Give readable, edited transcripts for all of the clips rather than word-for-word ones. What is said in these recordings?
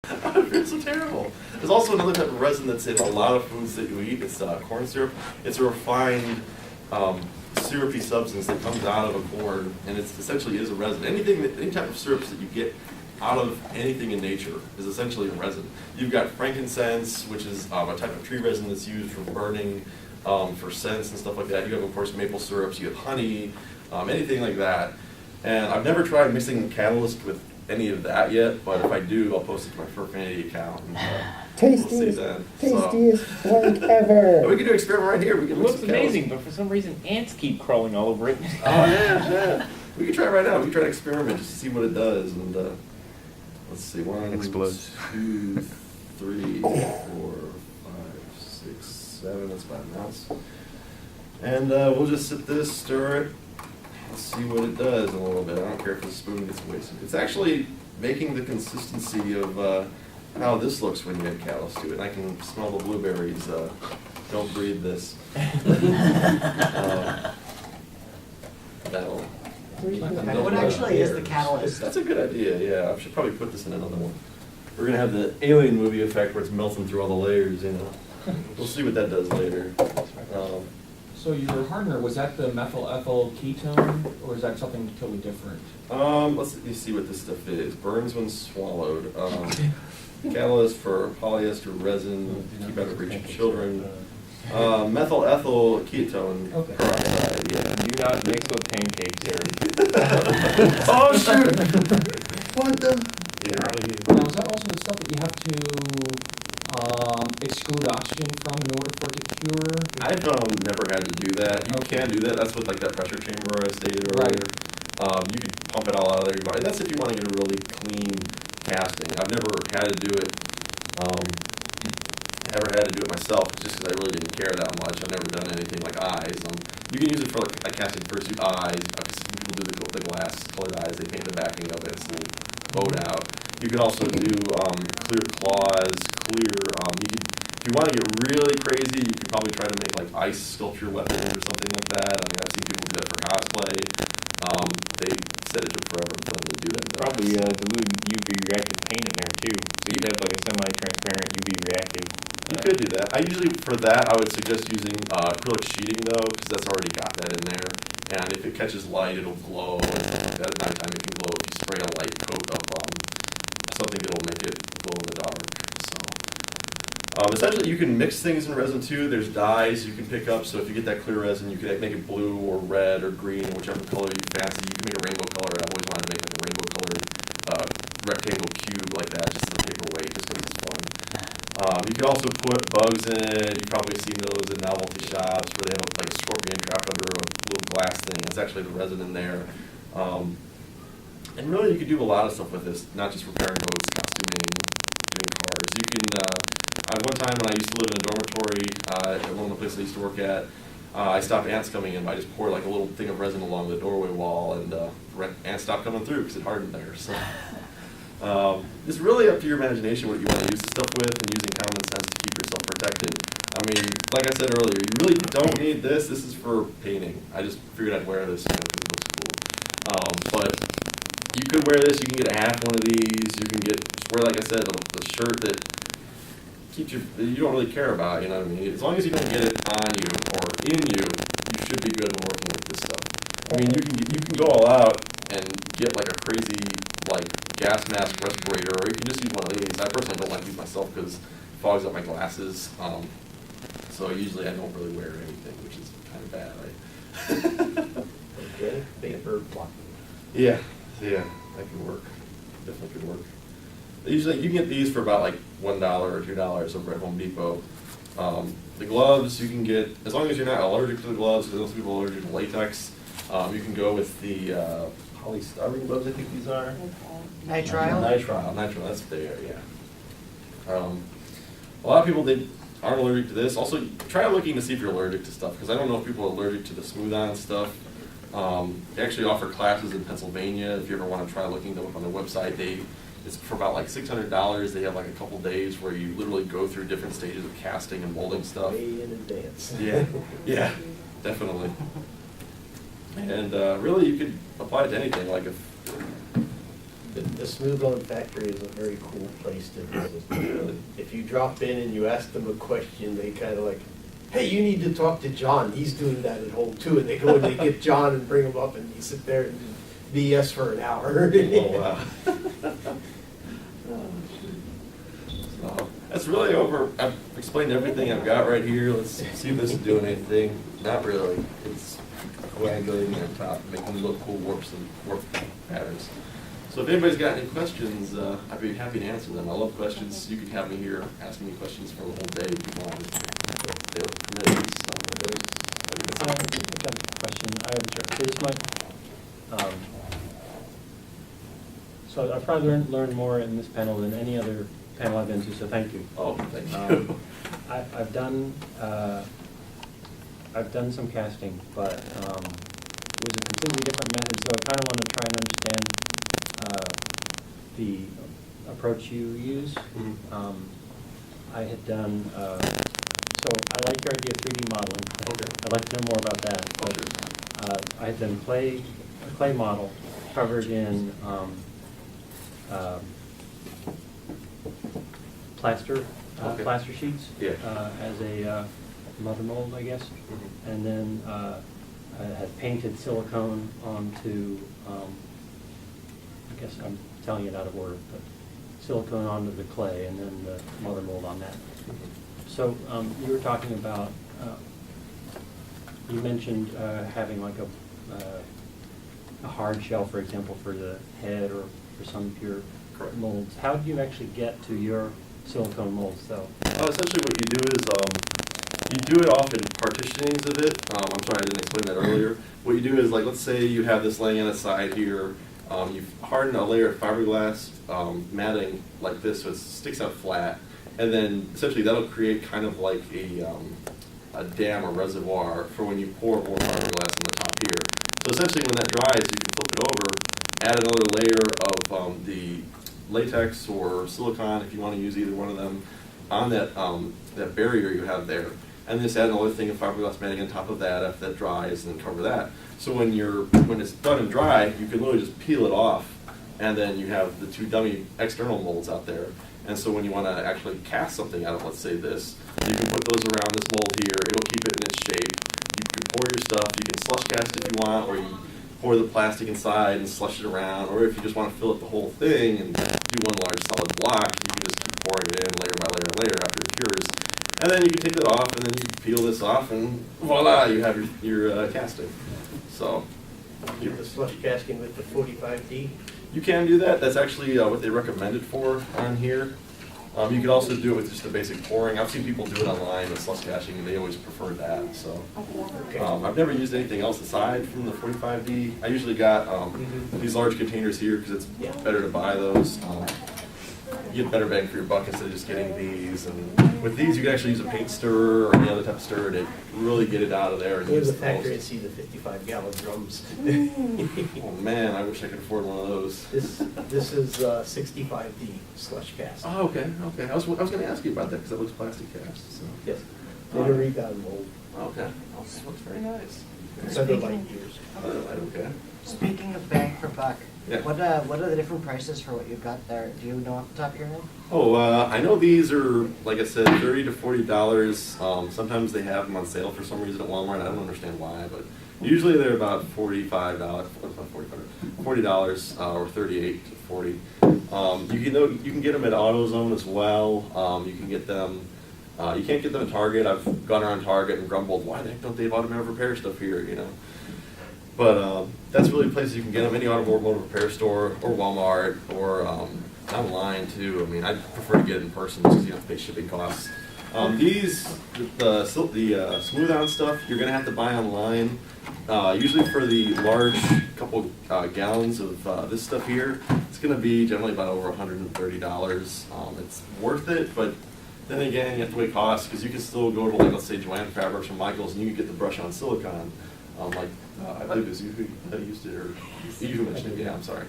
I feel so terrible. There's also another type of resin that's in a lot of foods that you eat. It's corn syrup. It's a refined syrupy substance that comes out of a corn, and it essentially is a resin. Any type of syrups that you get out of anything in nature is essentially a resin. You've got frankincense, which is a type of tree resin that's used for burning, for scents and stuff like that. You have, of course, maple syrups. You have honey, anything like that. And I've never tried mixing catalyst with any of that yet, but if I do, I'll post it to my Furfinity account. And, Tastiest blank ever. We can do an experiment right here. We can It looks amazing, but for some reason ants keep crawling all over it. Oh yeah. We can try it right now. We can try an experiment just to see what it does. And let's see, 1, Explodes. 2, 3, 4, 5, 6, 7. That's about a mouse. And we'll just sit this, stir it. Let's see what it does in a little bit. I don't care if the spoon gets wasted. It's actually making the consistency of how this looks when you add callus to it. And I can smell the blueberries. Don't breathe this. That'll. What actually is the catalyst? That's a good idea, yeah. I should probably put this in another one. We're going to have the Alien movie effect where it's melting through all the layers, you know. We'll see what that does later. So your hardener, was that the methyl ethyl ketone, or is that something totally different? Let's see what this stuff is. Burns when swallowed. Catalyst for polyester resin to keep out of reach of children. Methyl ethyl ketone. Okay. Peroxide, yeah. Do not mix with pancakes, sir. Oh shoot! What the? Now, is that also the stuff that you have to exclude oxygen from in order for it to cure? I've never had to do that. You can do that. That's with like that pressure chamber I stated earlier. You can pump it all out of there. That's if you want to get a really clean casting. I've never had to do it. Never had to do it myself, just because I really didn't care that much. I've never done anything like eyes. You can use it for like casting fursuit eyes. Some people do the glass colored eyes. They paint the backing of it, so they bowed out. You can also do clear claws, clear. If you want to get really crazy, you could probably try to make like ice sculpture weapons or something like that. I mean, I've seen people do that for cosplay. They said it took forever for them to do that. Probably dilute UV reactive paint in there too. So you'd have like a semi-transparent UV reactive. You could do that. I usually, for that, I would suggest using acrylic sheeting though, because that's already got that in there. And if it catches light, it'll glow. And at nighttime, it can glow if you spray a light coat of something that'll make it glow in the dark. So, essentially, you can mix things in resin too. There's dyes you can pick up. So if you get that clear resin, you can make it blue or red or green, whichever color you fancy. You can make a rainbow color. I've always wanted to make like a rainbow colored rectangle cube like that, just in a paperweight, just because it's fun. You can also put bugs in it. You've probably seen those in novelty shops where they have like a scorpion trapped under a little glass thing. It's actually the resin in there. And really, you can do a lot of stuff with this, not just repairing boats, costuming, doing cars. You can, one time when I used to live in a dormitory at one of the places I used to work at, I stopped ants coming in by just poured like a little thing of resin along the doorway wall, and ants stopped coming through because it hardened there. So it's really up to your imagination what you want to use the stuff with, and using common sense to keep yourself protected. I mean, like I said earlier, you really don't need this. This is for painting. I just figured I'd wear this because it looks cool. But you could wear this. You can get a half one of these. You can wear, like I said, the shirt that keeps you don't really care about. You know what I mean? As long as you don't get it on you or in you, you should be good when working with this stuff. I mean, you can go all out and get like a crazy like gas mask respirator, or you can just use one of these. I personally don't like these myself because it fogs up my glasses. So usually I don't really wear anything, which is kind of bad, right? Okay, vapor blocking. Yeah, that could work. Definitely could work. Usually you can get these for about like $1 or $2 over at Home Depot. The gloves you can get, as long as you're not allergic to the gloves, because most people are allergic to latex, you can go with the polystyrene gloves, I think these are. Nitrile? Nitrile, that's what they are, yeah. A lot of people, they aren't allergic to this. Also, try looking to see if you're allergic to stuff, because I don't know if people are allergic to the smooth-on stuff. They actually offer classes in Pennsylvania. If you ever want to try looking them up on their website, it's for about like $600. They have like a couple days where you literally go through different stages of casting and molding stuff. Way in advance. Yeah, definitely. And really, you could apply it to anything. Like if The Smooth On Factory is a very cool place to visit. If you drop in and you ask them a question, they kind of like, hey, you need to talk to John. He's doing that at home too. And they go and they get John and bring him up, and you sit there and BS for an hour. Oh, wow. So, that's really over. I've explained everything I've got right here. Let's see if this is doing anything. Not really. It's coagulating on top, making little cool warp patterns. So if anybody's got any questions, I'd be happy to answer them. I love questions. You could have me here asking me questions for the whole day if you want. They look permitted, so I've got a question. So this might, so I've probably learned more in this panel than any other panel I've been to, so thank you. oh, thank you. I've done some casting, but it was a completely different method, so I kind of want to try and understand the approach you use. Mhm. I had done, so I like your idea of 3D modeling. Okay. I'd like to know more about that. Oh, sure. I had done a clay model covered in plaster, Okay. plaster sheets. Yeah. As a mother mold, I guess. Mhm. And then I had painted silicone onto, I guess I'm telling it out of order, but silicone onto the clay and then the mother mold on that. So you were talking about, you mentioned having like a hard shell, for example, for the head or for some of your Correct. molds. How do you actually get to your silicone molds, though? Essentially what you do is, you do it off in partitionings of it. I'm sorry, I didn't explain that earlier. What you do is, like, let's say you have this laying on its side here. You've hardened a layer of fiberglass matting like this, so it sticks out flat. And then essentially that'll create kind of like a dam or reservoir for when you pour more fiberglass on the top here. So essentially when that dries, you can flip it over, add another layer of the latex or silicone, if you want to use either one of them, on that that barrier you have there. And just add another thing of fiberglass matting on top of that after that dries, and then cover that. So when it's done and dry, you can literally just peel it off, and then you have the two dummy external molds out there. And so when you want to actually cast something out of, let's say this, you can put those around this mold here. It'll keep it in its shape. You can pour your stuff. You can slush cast if you want, or you pour the plastic inside and slush it around. Or if you just want to fill up the whole thing and do one large solid block, you can just keep pouring it in layer by layer by layer after it cures. And then you can take it off, and then you peel this off, and voila, you have your casting. So Get the slush casting with the 45D. you can do that. That's actually what they recommend it for on here. You could also do it with just the basic pouring. I've seen people do it online with slush casting, and they always prefer that. So I've never used anything else aside from the 45D. I usually got these large containers here because it's better to buy those. You get better bang for your buck instead of just getting these. And with these, you can actually use a paint stirrer or any other type of stirrer to really get it out of there. And Go to use the the factory and most. see the 55-gallon drums. Oh man, I wish I could afford one of those. This is 65D slush cast. Oh, okay, okay. I was going to ask you about that because it looks plastic cast. So. Yes, in a rebound mold. Okay. Oh, this looks very nice. Feather light years. Okay. Speaking of bang for buck, Yeah. what are the different prices for what you've got there? Do you know off the top of your head? Oh, I know these are, like I said, $30 to $40. Sometimes they have them on sale for some reason at Walmart. I don't understand why, but usually they're about $45, $40 or $38 to $40. You can get them at AutoZone as well. You can get them. You can't get them at Target. I've gone around Target and grumbled, why the heck don't they have automotive repair stuff here? You know. But that's really places you can get them, any automotive repair store or Walmart or online too. I mean, I prefer to get it in person because you don't have to pay shipping costs. The smooth on stuff, you're going to have to buy online. Usually for the large couple gallons of this stuff here, it's going to be generally about over $130. It's worth it, but then again, you have to weigh costs because you can still go to, like, let's say Joanne Fabrics or Michael's, and you can get the brush on silicone. I believe it was you who used it, or you who mentioned it. Yeah, I'm sorry.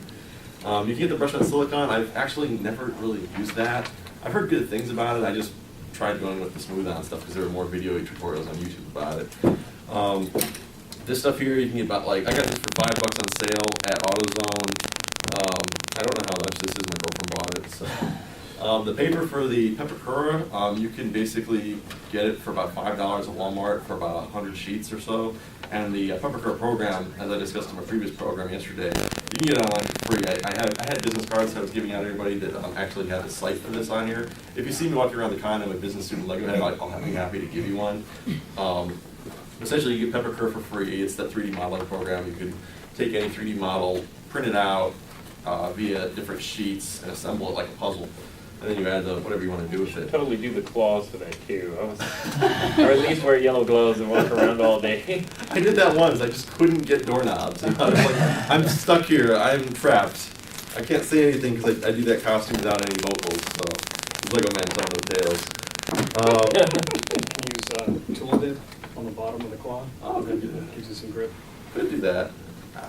You can get the brush on silicone. I've actually never really used that. I've heard good things about it. I just tried going with the smooth on stuff because there were more video tutorials on YouTube about it. This stuff here, you can get about, like, I got this for $5 on sale at AutoZone. I don't know how much this The paper for the Pepakura, you can basically get it for about $5 at Walmart for about 100 sheets or so. And the Pepakura program, as I discussed in my previous program yesterday, you can get it online for free. I had business cards that I was giving out to everybody that actually had the site for this on here. If you see me walking around the con in my business suit and Lego head, I'll be happy to give you one. Essentially, you get Pepakura for free. It's that 3D modeling program. You can take any 3D model, print it out via different sheets, and assemble it like a puzzle. And then you add whatever you want to do with it. Totally do the claws for that too. Or at least wear yellow gloves and walk around all day. I did that once. I just couldn't get doorknobs. You know? I was like, I'm stuck here. I'm trapped. I can't say anything because I do that costume without any vocals. So Lego Man telling the tales. Use tool dip on the bottom of the claw. Oh, good do that. Gives you some grip. Could do that.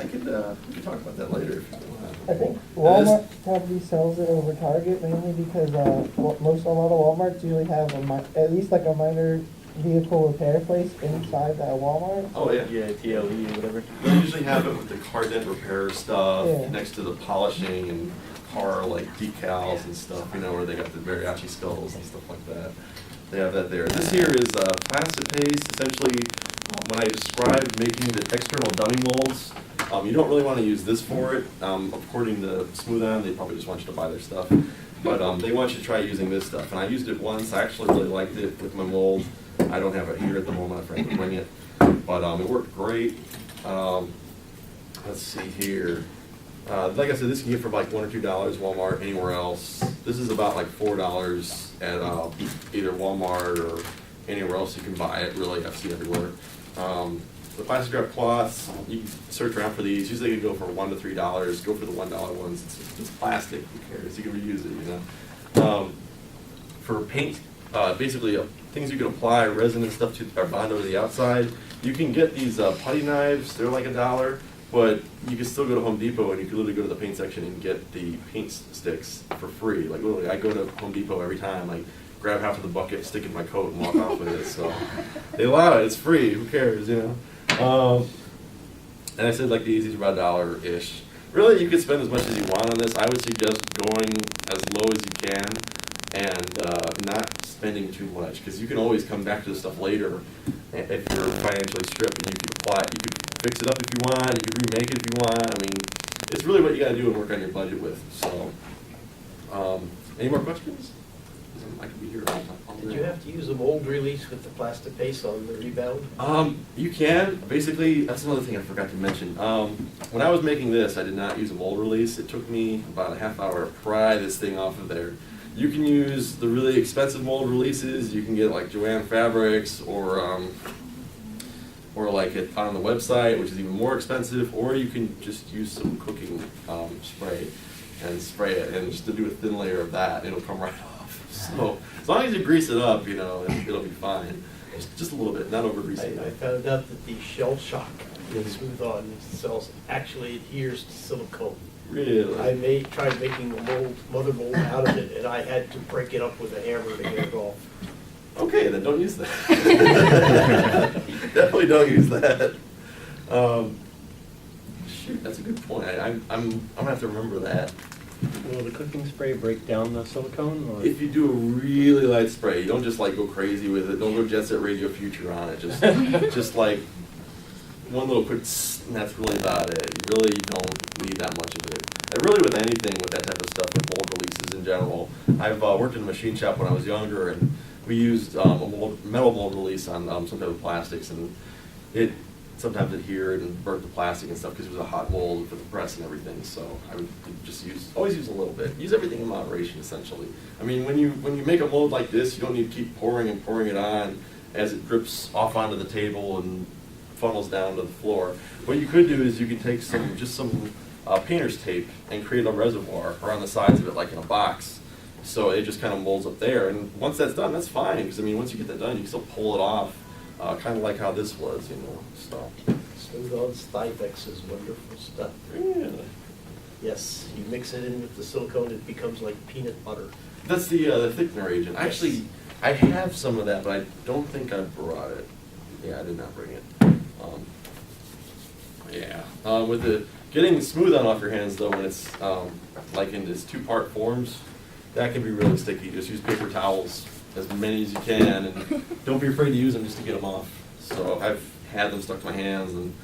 We could talk about that later if you want. I think Walmart probably sells it over Target mainly because a lot of Walmarts usually have at least like a minor vehicle repair place inside that Walmart. Oh, yeah. Yeah, TLE or whatever. They usually have it with the car dent repair stuff Yeah. next to the polishing and car like decals and stuff, you know, where they got the mariachi skulls and stuff like that. They have that there. This here is plastic paste. Essentially, when I described making the external dummy molds, you don't really want to use this for it. According to Smooth On, they probably just want you to buy their stuff. But they want you to try using this stuff. And I used it once. I actually really liked it with my mold. I don't have it here at the moment. A friend would bring it. But it worked great. Let's see here. Like I said, this you can get for like $1 or $2 Walmart, anywhere else. This is about like $4 at either Walmart or anywhere else you can buy it. Really, I've seen it everywhere. The plastic wrap cloths, you can search around for these. Usually they can go for $1 to $3. Go for the $1 ones. It's plastic. Who cares? You can reuse it, you know. For paint, basically things you can apply, resin and stuff to are bond over the outside. You can get these putty knives. They're like $1, but you can still go to Home Depot and you can literally go to the paint section and get the paint sticks for free. Like literally, I go to Home Depot every time. Like grab half of the bucket, stick it in my coat, and walk off with it. So they allow it. It's free. Who cares, you know? And I said like these are about $1-ish. Really, you could spend as much as you want on this. I would suggest going as low as you can and not spending too much, because you can always come back to this stuff later if you're financially stripped, and you can apply it. You could fix it up if you want. You could remake it if you want. I mean, it's really what you got to do and work on your budget with. So, any more questions? I could be here all day. Did you have to use a mold release with the plastic paste on the rebound? You can. Basically, that's another thing I forgot to mention. When I was making this, I did not use a mold release. It took me about a half hour to pry this thing off of there. You can use the really expensive mold releases. You can get like Joanne Fabrics or like it on the website, which is even more expensive, or you can just use some cooking spray and spray it, and just to do a thin layer of that, it'll come right off. So as long as you grease it up, you know, it'll be fine. Just a little bit, not over greasing I it. found out that the shell shock in Smooth On cells actually adheres to silicone. Really? I tried making a mold, mother mold out of it, and I had to break it up with a hammer to get it off. Okay, then don't use that. Definitely don't use that. Shoot, that's a good point. I'm gonna have to remember that. Will the cooking spray break down the silicone? Or? If you do a really light spray, you don't just like go crazy with it. Don't go Jet Set Radio Future on it. Just like one little quick, and that's really about it. You really don't need that much of it. And really with anything with that type of stuff, with mold releases in general. I've worked in a machine shop when I was younger, and we used a metal mold release on some type of plastics, and it sometimes adhered and burnt the plastic and stuff because it was a hot mold for the press and everything. So I would just always use a little bit. Use everything in moderation, essentially. I mean, when you make a mold like this, you don't need to keep pouring it on as it drips off onto the table and funnels down to the floor. What you could do is you could take some painter's tape and create a reservoir around the sides of it, like in a box. So it just kind of molds up there. And once that's done, that's fine. Because I mean, once you get that done, you can still pull it off. Kind of like how this was, you know. So. Smooth On Styvex is wonderful stuff. Really? Yes, you mix it in with the silicone, it becomes like peanut butter. That's the thickener agent. Actually, I have some of that, but I don't think I brought it. Yeah, I did not bring it. With the getting Smooth On off your hands though, when it's like in this two-part forms, that can be really sticky. Just use paper towels, as many as you can, and don't be afraid to use them just to get them off. So I've had them stuck to my hands, and